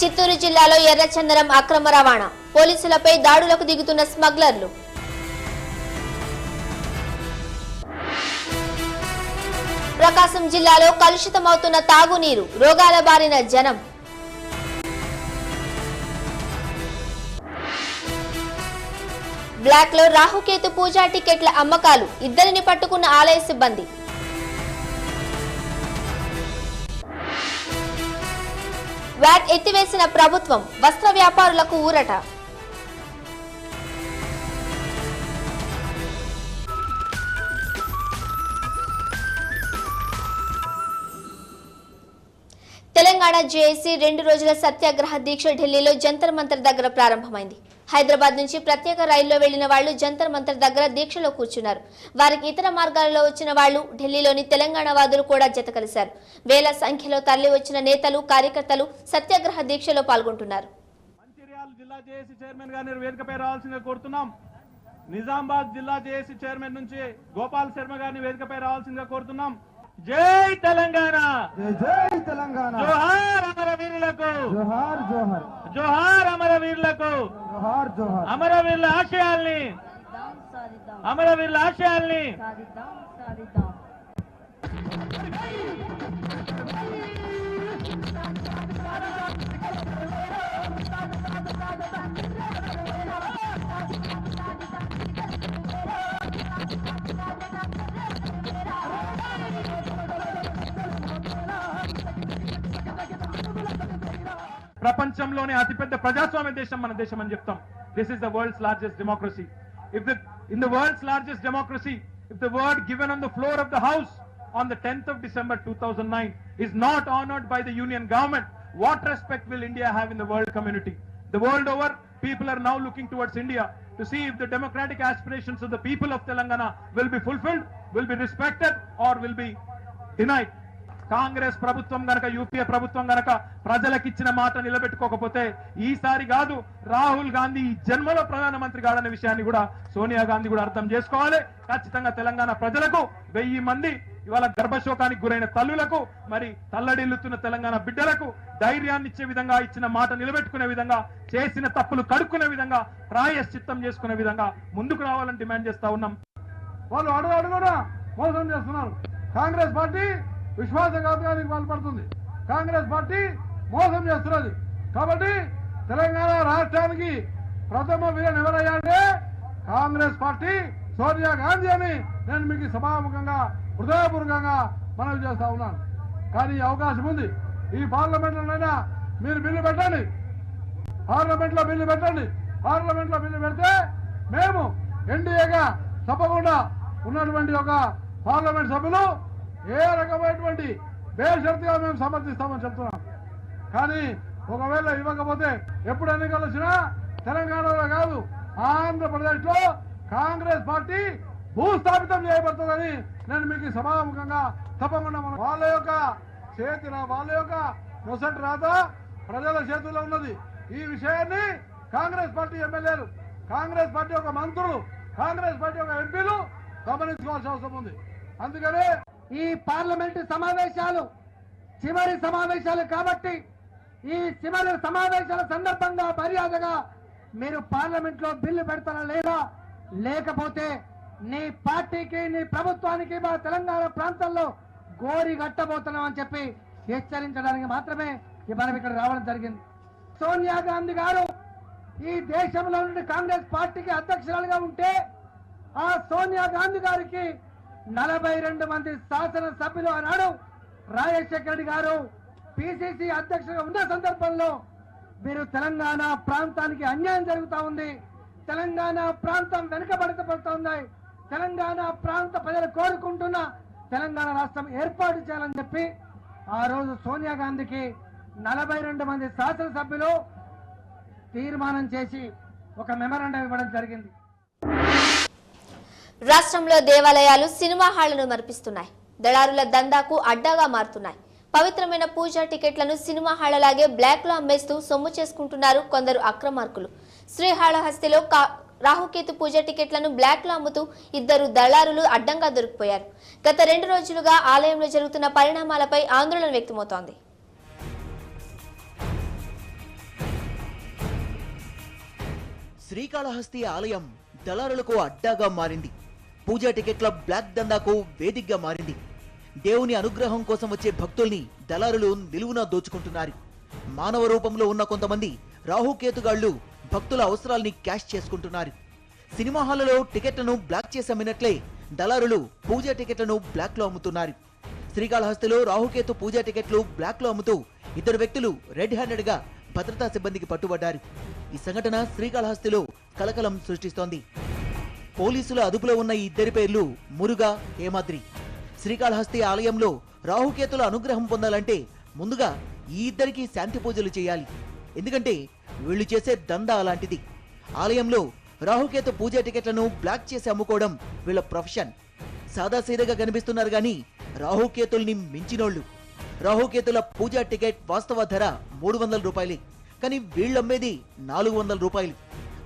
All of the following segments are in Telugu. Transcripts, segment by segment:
చిత్తూరు జిల్లాలో ఎర్రచందనం అక్రమ రవాణా, పోలీసులపై దాడులకు దిగుతున్న స్మగ్లర్లు. ప్రకాశం జిల్లాలో కలుషితమవుతున్న తాగునీరు, రోగాల బారిన జనం. బ్లాక్ లో రాహుకేతు పూజా టికెట్ల అమ్మకాలు, ఇద్దరిని పట్టుకున్న ఆలయ సిబ్బంది. వ్యాట్ ఎత్తివేసిన ప్రభుత్వం, వస్త్ర వ్యాపారులకు ఊరట. తెలంగాణ జేఏసీ 2 రోజుల సత్యాగ్రహ దీక్ష ఢిల్లీలో జంతర్ మంతర్ దగ్గర ప్రారంభమైంది. హైదరాబాద్ నుంచి ప్రత్యేక రైల్లో వెళ్లిన వాళ్లు జంతర్ మంతర్ దగ్గర దీక్షలో కూర్చున్నారు. వారికి ఇతర మార్గాలలో వచ్చిన వాళ్లు, ఢిల్లీలోని తెలంగాణ వాదులు కూడా జత కలిశారు. వేల సంఖ్యలో తరలి వచ్చిన నేతలు, కార్యకర్తలు సత్యాగ్రహ దీక్షలో పాల్గొంటున్నారు. మంచిర్యాల జిల్లా జేఏసీ చైర్మన్ గారిని వేదికపై రావాల్సిందిగా కోరుతున్నాం. నిజామాబాద్ జిల్లా జేఏసీ చైర్మన్ నుంచి గోపాల్ శర్మ గారిని వేదికపై రావాల్సిందిగా కోరుతున్నాం. జై తెలంగాణ, జై తెలంగాణ, జోహార్ అమరవీరులకు, జోహార్ జోహార్, జోహార్ అమరవీరులకు, జోహార్ జోహార్. అమరవీరుల ఆశయాల్ని, అమరవీరుల ఆశయాల్ని ప్రపంచంలోనే అతిపెద్ద ప్రజాస్వామ్య దేశం మన దేశం అని చెప్తాం. This is the world's largest democracy. In the world's largest democracy, if the word given on the floor of the house on the 10th of December 2009 is not honored by the union government, what respect will India have in the world community? The world over, people are now looking towards India to see if the democratic aspirations of the people of Telangana will be fulfilled, will be respected, or will be denied. Congress ప్రభుత్వం గనక, యూపీఏ ప్రభుత్వం గనక ప్రజలకు ఇచ్చిన మాట నిలబెట్టుకోకపోతే ఈసారి కాదు, రాహుల్ గాంధీ ఈ జన్మలో ప్రధానమంత్రి కాదనే విషయాన్ని కూడా సోనియా గాంధీ కూడా అర్థం చేసుకోవాలి. ఖచ్చితంగా తెలంగాణ ప్రజలకు, 1000 మంది ఇవాళ గర్భశోకానికి గురైన తల్లులకు, మరి తల్లడిల్లుతున్న తెలంగాణ బిడ్డలకు ధైర్యాన్ని ఇచ్చే విధంగా, ఇచ్చిన మాట నిలబెట్టుకునే విధంగా, చేసిన తప్పులు కడుక్కునే విధంగా, ప్రాయశ్చిత్తం చేసుకునే విధంగా ముందుకు రావాలని డిమాండ్ చేస్తా ఉన్నాం. వాళ్ళు అడుగునా మోసం చేస్తున్నారు. కాంగ్రెస్ పార్టీ విశ్వాసఘాతకానికి పాల్పడుతుంది. కాంగ్రెస్ పార్టీ మోసం చేస్తున్నది. కాబట్టి తెలంగాణ రాష్ట్రానికి ప్రథమ విలన్ ఎవరయ్యా అంటే కాంగ్రెస్ పార్టీ, సోనియా గాంధీ అని నేను మీకు సభాముఖంగా, హృదయపూర్వకంగా మనవి చేస్తా ఉన్నాను. కానీ ఈ అవకాశం ఉంది. ఈ పార్లమెంట్లోనైనా మీరు బిల్లు పెట్టండి, పార్లమెంట్లో బిల్లు పెట్టండి. పార్లమెంట్లో బిల్లు పెడితే మేము ఎన్డీఏగా తప్పకుండా ఉన్నటువంటి ఒక పార్లమెంట్ సభ్యులు ఏ రకమైనటువంటి బేషరతుగా మేము సమర్థిస్తామని చెప్తున్నాం. కానీ ఒకవేళ ఇవ్వకపోతే ఎప్పుడు ఎన్నికలు వచ్చినా తెలంగాణలో కాదు, ఆంధ్రప్రదేశ్ లో కాంగ్రెస్ పార్టీ భూస్థాపితం చేయబడుతుందని నేను మీకు సభాముఖంగా తప్పకుండా, వాళ్ళ యొక్క మొసటి రాత ప్రజల చేతుల్లో ఉన్నది. ఈ విషయాన్ని కాంగ్రెస్ పార్టీ ఎమ్మెల్యేలు, కాంగ్రెస్ పార్టీ యొక్క మంత్రులు, కాంగ్రెస్ పార్టీ యొక్క ఎంపీలు గమనించుకోవాల్సిన అవసరం ఉంది. అందుకనే ఈ పార్లమెంటు సమావేశాలు చివరి సమావేశాలు కాబట్టి ఈ చివరి సమావేశాల సందర్భంగా మర్యాదగా మీరు పార్లమెంట్ లో బిల్లు పెడతారా లేదా, లేకపోతే నీ పార్టీకి, నీ ప్రభుత్వానికి మా తెలంగాణ ప్రాంతంలో గోరి కట్టబోతున్నాం అని చెప్పి హెచ్చరించడానికి మాత్రమే మనం ఇక్కడ రావడం జరిగింది. సోనియా గాంధీ గారు ఈ దేశంలో నుండి కాంగ్రెస్ పార్టీకి అధ్యక్షురాలుగా ఉంటే ఆ సోనియా గాంధీ గారికి 42 మంది శాసనసభ్యులు ఆనాడు రాజశేఖర రెడ్డి గారు పిసిసి అధ్యక్షుడిగా ఉన్న సందర్భంలో మీరు తెలంగాణ ప్రాంతానికి అన్యాయం జరుగుతూ ఉంది, తెలంగాణ ప్రాంతం వెనుకబడతపడుతుంది, తెలంగాణ ప్రాంత ప్రజలు కోరుకుంటున్న తెలంగాణ రాష్ట్రం ఏర్పాటు చేయాలని చెప్పి ఆ రోజు సోనియా గాంధీకి 42 మంది శాసనసభ్యులు తీర్మానం చేసి ఒక మెమరాండం ఇవ్వడం జరిగింది. రాష్ట్రంలో దేవాలయాలు సినిమా హాళ్లను మర్పిస్తున్నాయి. దళారుల దందాకు అడ్డాగా మారుతున్నాయి. పవిత్రమైన పూజా టికెట్లను సినిమా హాళ్లలాగే బ్లాక్ లో అమ్మేస్తూ సొమ్ము చేసుకుంటున్నారు కొందరు అక్రమార్కులు. శ్రీకాళహస్తిలో రాహుకేతు పూజ టికెట్లను బ్లాక్ లో అమ్ముతూ 2 దళారులు అడ్డంగా దొరికిపోయారు. గత 2 రోజులుగా ఆలయంలో జరుగుతున్న పరిణామాలపై ఆందోళన వ్యక్తమవుతోంది. శ్రీకాళహస్తి ఆలయం దళారులకు అడ్డాగా మారింది. పూజా టికెట్ల బ్లాక్ దందాకు వేదికగా మారింది. దేవుని అనుగ్రహం కోసం వచ్చే భక్తుల్ని దళారులు నిలువునా దోచుకుంటున్నారు. మానవ రూపంలో ఉన్న కొంతమంది రాహుకేతుగాళ్లు భక్తుల అవసరాల్ని క్యాష్ చేసుకుంటున్నారు. సినిమా హాళ్లలో టికెట్లను బ్లాక్ చేసి అమ్మినట్లే దళారులు పూజా టికెట్లను బ్లాక్ లో అమ్ముతున్నారు. శ్రీకాళహస్తిలో రాహుకేతు పూజా టికెట్లు బ్లాక్ లో అమ్ముతూ 2 వ్యక్తులు రెడ్ హ్యాండెడ్ గా భద్రతా సిబ్బందికి పట్టుబడ్డారు. ఈ సంఘటన శ్రీకాళహస్తిలో కలకలం సృష్టిస్తోంది. పోలీసుల అదుపులో ఉన్న ఈ 2 పేర్లు మురుగా, హేమాద్రి. శ్రీకాళహస్తి ఆలయంలో రాహుకేతుల అనుగ్రహం పొందాలంటే ముందుగా ఈ 2కి శాంతి పూజలు చేయాలి. ఎందుకంటే వీళ్ళు చేసే దందా అలాంటిది. ఆలయంలో రాహుకేతు పూజా టికెట్లను బ్లాక్ చేసి అమ్ముకోవడం వీళ్ళ ప్రొఫెషన్. సాదాసీదగా కనిపిస్తున్నారు గాని రాహుకేతుల్ని మించినోళ్లు. రాహుకేతుల పూజా టికెట్ వాస్తవ ధర 300 రూపాయలే, కానీ వీళ్ళమ్మేది 400 రూపాయలు.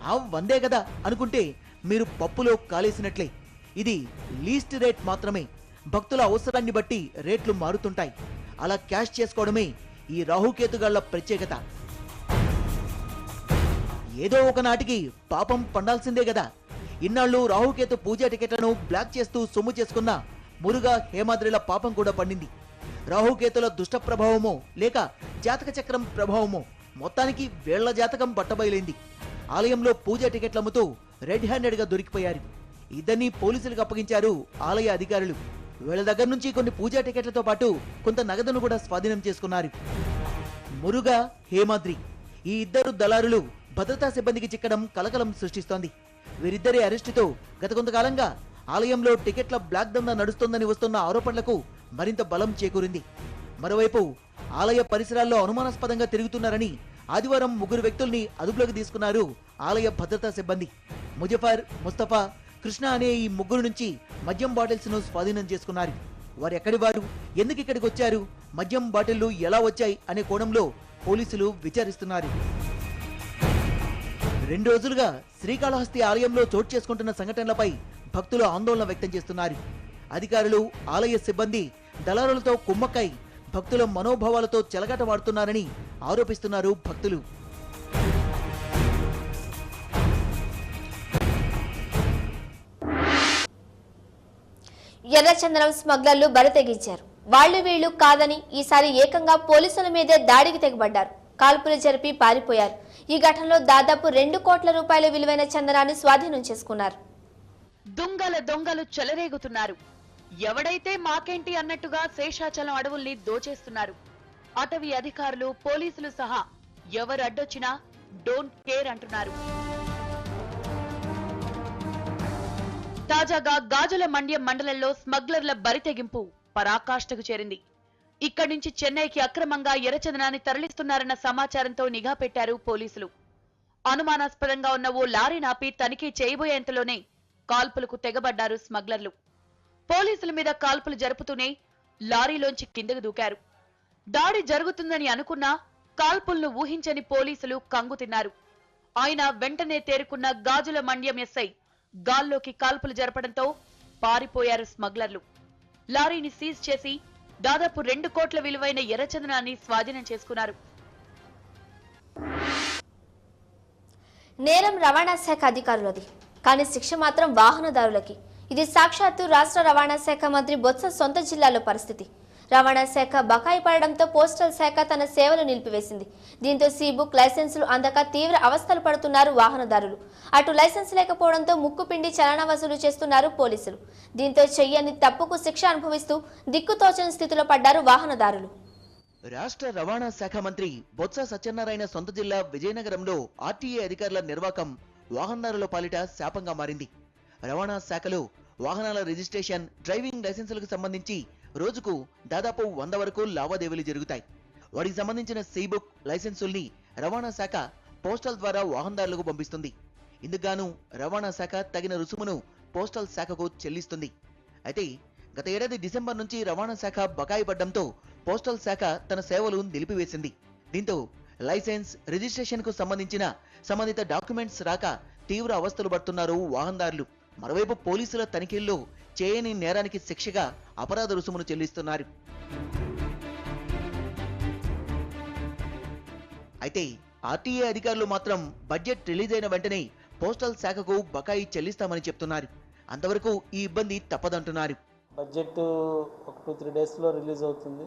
ఆ 100 కదా అనుకుంటే మీరు పప్పులో కాలేసినట్లే. ఇది లీస్ట్ రేట్ మాత్రమే. భక్తుల అవసరాన్ని బట్టి రేట్లు మారుతుంటాయి. అలా క్యాష్ చేసుకోవడమే ఈ రాహుకేతుగాళ్ల ప్రత్యేకత. ఏదో ఒకనాటికి పాపం పండాల్సిందే కదా. ఇన్నాళ్ళు రాహుకేతు పూజా టికెట్లను బ్లాక్ చేస్తూ సొమ్ము చేసుకున్న మురుగా, హేమాద్రిల పాపం కూడా పండింది. రాహుకేతుల దుష్ట ప్రభావమో లేక జాతక చక్రం ప్రభావమో మొత్తానికి వీళ్ల జాతకం బట్టబయలైంది. ఆలయంలో పూజా టికెట్లు అమ్ముతూ రెడ్ హ్యాండెడ్ గా దొరికిపోయారు. ఇద్దరిని పోలీసులకు అప్పగించారు ఆలయ అధికారులు. వీళ్ల దగ్గర నుంచి కొన్ని పూజా టికెట్లతో పాటు కొంత నగదును కూడా స్వాధీనం చేసుకున్నారు. మురుగా, హేమాద్రి ఈ 2 దళారులు భద్రతా సిబ్బందికి చిక్కడం కలకలం సృష్టిస్తోంది. వీరిద్దరి అరెస్టుతో గత కొంతకాలంగా ఆలయంలో టికెట్ల బ్లాక్ దందా నడుస్తోందని వస్తున్న ఆరోపణలకు మరింత బలం చేకూరింది. మరోవైపు ఆలయ పరిసరాల్లో అనుమానాస్పదంగా తిరుగుతున్నారని ఆదివారం 3 వ్యక్తుల్ని అదుపులోకి తీసుకున్నారు ఆలయ భద్రతా సిబ్బంది. ముజఫర్, ముస్తఫా, కృష్ణ అనే ఈ 3 నుంచి మద్యం బాటిల్స్ ను స్వాధీనం చేసుకున్నారు. వారు ఎక్కడి వారు, ఎందుకు ఇక్కడికి వచ్చారు, మద్యం బాటిళ్లు ఎలా వచ్చాయి అనే కోణంలో పోలీసులు విచారిస్తున్నారు. 2 రోజులుగా శ్రీకాళహస్తి ఆలయంలో చోటు చేసుకుంటున్న సంఘటనలపై భక్తులు ఆందోళన వ్యక్తం చేస్తున్నారు. అధికారులు, ఆలయ సిబ్బంది దళారులతో కుమ్మక్కై భక్తుల మనోభావాలతో చెలగాటమాడుతున్నారని ఆరోపిస్తున్నారు భక్తులు. ఎర్రచందనం స్మగ్లర్లు బరితెగించారు. వాళ్ళు వీళ్ళు కాదని ఈసారి ఏకంగా పోలీసుల మీదే దాడికి తెగబడ్డారు. కాల్పులు జరిపి పారిపోయారు. ఈ ఘటనలో దాదాపు 2 కోట్ల రూపాయల విలువైన చందనాన్ని స్వాధీనం చేసుకున్నారు. దొంగలు చెలరేగుతున్నారు. ఎవడైతే మాకేంటి అన్నట్టుగా శేషాచలం అడవుల్ని దోచేస్తున్నారు. అటవీ అధికారులు, పోలీసులు సహా ఎవరు అడ్డొచ్చినా డోంట్ కేర్ అంటున్నారు. తాజాగా గాజుల మండ్యం మండలంలో స్మగ్లర్ల బరితెగింపు పరాకాష్ఠకు చేరింది. ఇక్కడి నుంచి చెన్నైకి అక్రమంగా ఎర్రచందనాన్ని తరలిస్తున్నారన్న సమాచారంతో నిఘా పెట్టారు పోలీసులు. అనుమానాస్పదంగా ఉన్న ఓ లారీ నాపి తనిఖీ చేయబోయేంతలోనే కాల్పులకు తెగబడ్డారు స్మగ్లర్లు. పోలీసుల మీద కాల్పులు జరుపుతూనే లారీలోంచి కిందకు దూకారు. దాడి జరుగుతుందని అనుకున్నా కాల్పులను ఊహించని పోలీసులు కంగు తిన్నారు. ఆయన వెంటనే తేరుకున్న గాజుల మండ్యం ఎస్ఐ గాల్లోకి కాల్పులు జరపడంతో పారిపోయారు స్మగ్లర్లు. లారీని సీజ్ చేసి దాదాపు 2 కోట్ల విలువైన ఎర్రచందనాన్ని స్వాధీనం చేసుకున్నారు. నేరం రవాణా శాఖ అధికారులది, కానీ శిక్ష మాత్రం వాహనదారులకి. ఇది సాక్షాత్తు రాష్ట్ర రవాణా శాఖ మంత్రి బొత్స సొంత జిల్లాలో పరిస్థితి. రవాణా శాఖ బకాయి పడడంతో పోస్టల్ శాఖ తన సేవలు నిలిపివేసింది. దీంతో సీ-బుక్ లైసెన్సులు అందక తీవ్ర అవస్థలు పడుతున్నారు వాహనదారులు. అటు లైసెన్స్ లేకపోవడంతో ముక్కుపిండి చలనా వసూలు చేస్తున్నారు పోలీసులు. దీంతో చెయ్యని తప్పుకు శిక్ష అనుభవిస్తూ దిక్కుతోచని స్థితిలో పడ్డారు వాహనదారులు. రాష్ట్ర రవాణా శాఖ మంత్రి బొత్స సత్యనారాయణ సొంత జిల్లా విజయనగరంలో ఆర్టీఏ అధికారుల నిర్వాకం వాహనదారుల పాలిట శాపంగా మారింది. రవాణా శాఖలో వాహనాల రిజిస్ట్రేషన్, డ్రైవింగ్ లైసెన్సులకు సంబంధించి రోజుకు దాదాపు 100 వరకు లావాదేవీలు జరుగుతాయి. వాటికి సంబంధించిన సీ-బుక్ లైసెన్సుల్ని రవాణా శాఖ పోస్టల్ ద్వారా వాహనదారులకు పంపిస్తుంది. ఇందుకుగాను రవాణా శాఖ తగిన రుసుమును పోస్టల్ శాఖకు చెల్లిస్తుంది. అయితే గత ఏడాది డిసెంబర్ నుంచి రవాణా శాఖ బకాయి పడ్డంతో పోస్టల్ శాఖ తన సేవలు నిలిపివేసింది. దీంతో లైసెన్స్, రిజిస్ట్రేషన్ కు సంబంధిత డాక్యుమెంట్స్ రాక తీవ్ర అవస్థలు పడుతున్నారు వాహనదారులు. మరోవైపు పోలీసుల తనిఖీల్లో చేయని నేరానికి శిక్షగా అపరాధ రుసుమును చెల్లిస్తున్నారు. అయితే ఆర్టీఏ అధికారులు మాత్రం బడ్జెట్ రిలీజ్ అయిన వెంటనే పోస్టల్ శాఖకు బకాయి చెల్లిస్తామని చెప్తున్నారు. అంతవరకు ఈ ఇబ్బంది తప్పదంటున్నారు. బడ్జెట్ ఒక 2-3 డేస్లో రిలీజ్ అవుతుంది.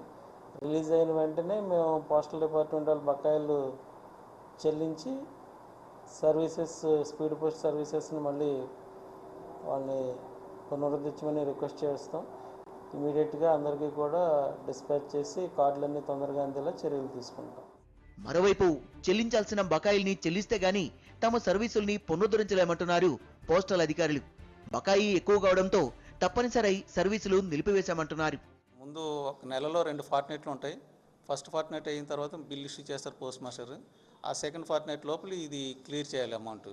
రిలీజ్ అయిన వెంటనే మేము పోస్టల్ డిపార్ట్మెంట్ వాళ్ళ బకాయిలు చెల్లించి సర్వీసెస్, స్పీడ్ పోస్ట్ సర్వీసెస్ని మళ్ళీ వాళ్ళని పునరుద్ధరించమని రిక్వెస్ట్ చేస్తాం. ఇమీడియట్గా అందరికీ కూడా డిస్పాచ్ చేసి కార్డులన్నీ తొందరగా అందేలా చర్యలు తీసుకుంటాం. మరోవైపు చెల్లించాల్సిన బకాయిల్ని చెల్లిస్తే గాని తమ సర్వీసుల్ని పునరుద్ధరించలేమంటున్నారు పోస్టల్ అధికారులు. బకాయి ఎక్కువ కావడంతో తప్పనిసరి సర్వీసులు నిలిపివేశామంటున్నారు. ముందు ఒక నెలలో 2 ఫార్ట్నైట్లు ఉంటాయి. ఫస్ట్ ఫార్ట్నైట్ అయిన తర్వాత బిల్ ఇష్యూ చేస్తారు పోస్ట్ మాస్టర్. ఆ సెకండ్ ఫార్ట్నైట్ లోపల ఇది క్లియర్ చేయాలి అమౌంట్,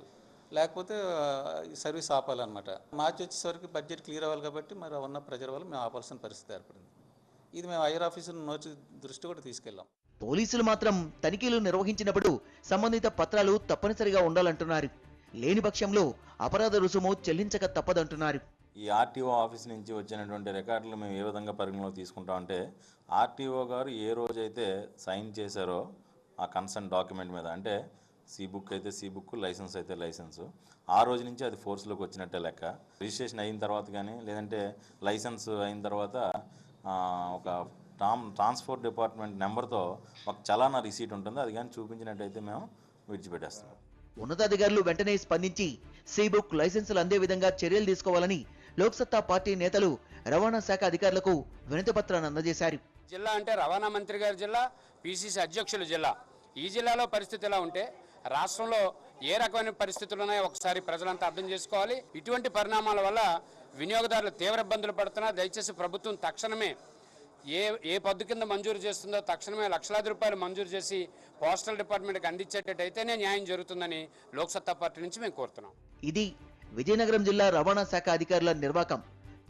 లేకపోతే సర్వీస్ ఆపాలన్నమాట. మార్చి వచ్చేసరికి బడ్జెట్ క్లియర్ అవ్వాలి కాబట్టి మరి ఉన్న ప్రెజర్ వల్ల మేము ఆపాల్సిన పరిస్థితి ఏర్పడింది. ఇది మేము హైయర్ ఆఫీసర్ నోటి దృష్టి కూడా తీసుకెళ్ళాం. పోలీసులు మాత్రం తనిఖీలు నిర్వహించినప్పుడు సంబంధిత పత్రాలు తప్పనిసరిగా ఉండాలంటున్నారు. లేని పక్షంలో అపరాధ రుసుము చెల్లించక తప్పదంటున్నారు. ఈ ఆర్టీఓ ఆఫీస్ నుంచి వచ్చినటువంటి రికార్డులు మేము ఏ విధంగా పరిగణలోకి తీసుకుంటామంటే, ఆర్టీఓ గారు ఏ రోజైతే సైన్ చేశారో ఆ కన్సర్న్ డాక్యుమెంట్ మీద, అంటే సి బుక్ అయితే సి బుక్, లైసెన్స్ అయితే లైసెన్సు, ఆ రోజు నుంచి అది ఫోర్స్లోకి వచ్చినట్టే లెక్క. రిజిస్ట్రేషన్ అయిన తర్వాత కానీ లేదంటే లైసెన్స్ అయిన తర్వాత ఒక ట్రాన్స్పోర్ట్ డిపార్ట్మెంట్ నెంబర్తో ఒక చలానా రిసీట్ ఉంటుంది, అది కానీ చూపించినట్టయితే మేము విడిచిపెట్టేస్తాం. ఉన్నతాధికారులు వెంటనే స్పందించి సి బుక్, లైసెన్సులు అందే విధంగా చర్యలు తీసుకోవాలని లోక్సత్తా పార్టీ నేతలు రవాణా శాఖ అధికారులకు వినతి పత్రాన్ని అందజేశారు. జిల్లా అంటే రవాణా మంత్రి గారి జిల్లా, పిసిసి అధ్యక్షుల జిల్లా. ఈ జిల్లాలో పరిస్థితి ఎలా ఉంటే రాష్ట్రంలో ఏ రకమైన పరిస్థితులు ఉన్నాయో ఒకసారి ప్రజలంతా అర్థం చేసుకోవాలి. ఇటువంటి పరిణామాల వల్ల వినియోగదారులు తీవ్ర ఇబ్బందులు పడుతున్నా. దయచేసి ప్రభుత్వం తక్షణమే ఏ పద్దు కింద మంజూరు చేస్తుందో తక్షణమే లక్షలాది రూపాయలు మంజూరు చేసి పోస్టల్ డిపార్ట్మెంట్కి అందించేటట్టయితేనే న్యాయం జరుగుతుందని లోక్సత్తా పార్టీ నుంచి మేము కోరుతున్నాం. ఇది విజయనగరం జిల్లా రవాణా శాఖ అధికారుల నిర్వాకం.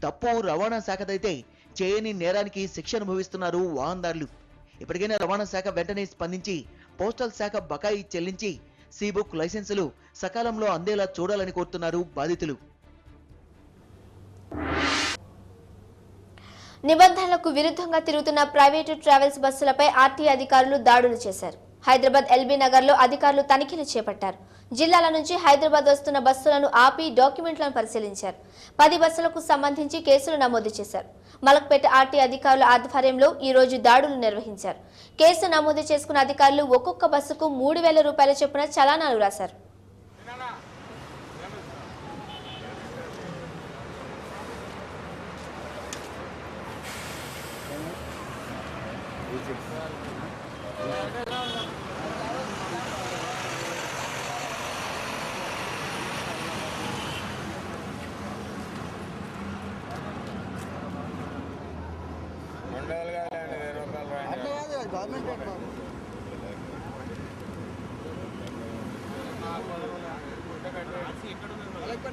తప్పు రవాణా శాఖదైతే చేయని నేరానికి శిక్ష అనుభవిస్తున్నారు వాహనదారులు. ఇప్పటికైనా రవాణా శాఖ వెంటనే స్పందించి పోస్టల్ శాఖ బకాయి చెల్లించి సి బుక్, లైసెన్సులు సకాలంలో అందేలా చూడాలని కోరుతున్నారు బాధితులు. నిబంధనలకు విరుద్ధంగా తిరుగుతున్న ప్రైవేటు ట్రావెల్స్ బస్సులపై ఆర్టీ అధికారులు దాడులు చేశారు. హైదరాబాద్ ఎల్బీ నగర్లో అధికారులు తనిఖీలు చేపట్టారు. జిల్లాల నుంచి హైదరాబాద్ వస్తున్న బస్సులను ఆపి డాక్యుమెంట్లను పరిశీలించారు. 10 బస్సులకు సంబంధించి కేసులు నమోదు చేశారు. మలక్పేట ఆర్టీ అధికారుల ఆధ్వర్యంలో ఈ రోజు దాడులు నిర్వహించారు. కేసు నమోదు చేసుకున్న అధికారులు ఒక్కొక్క బస్సుకు 3,000 రూపాయల చొప్పున చలానాలు రాశారు. ఎక్కడ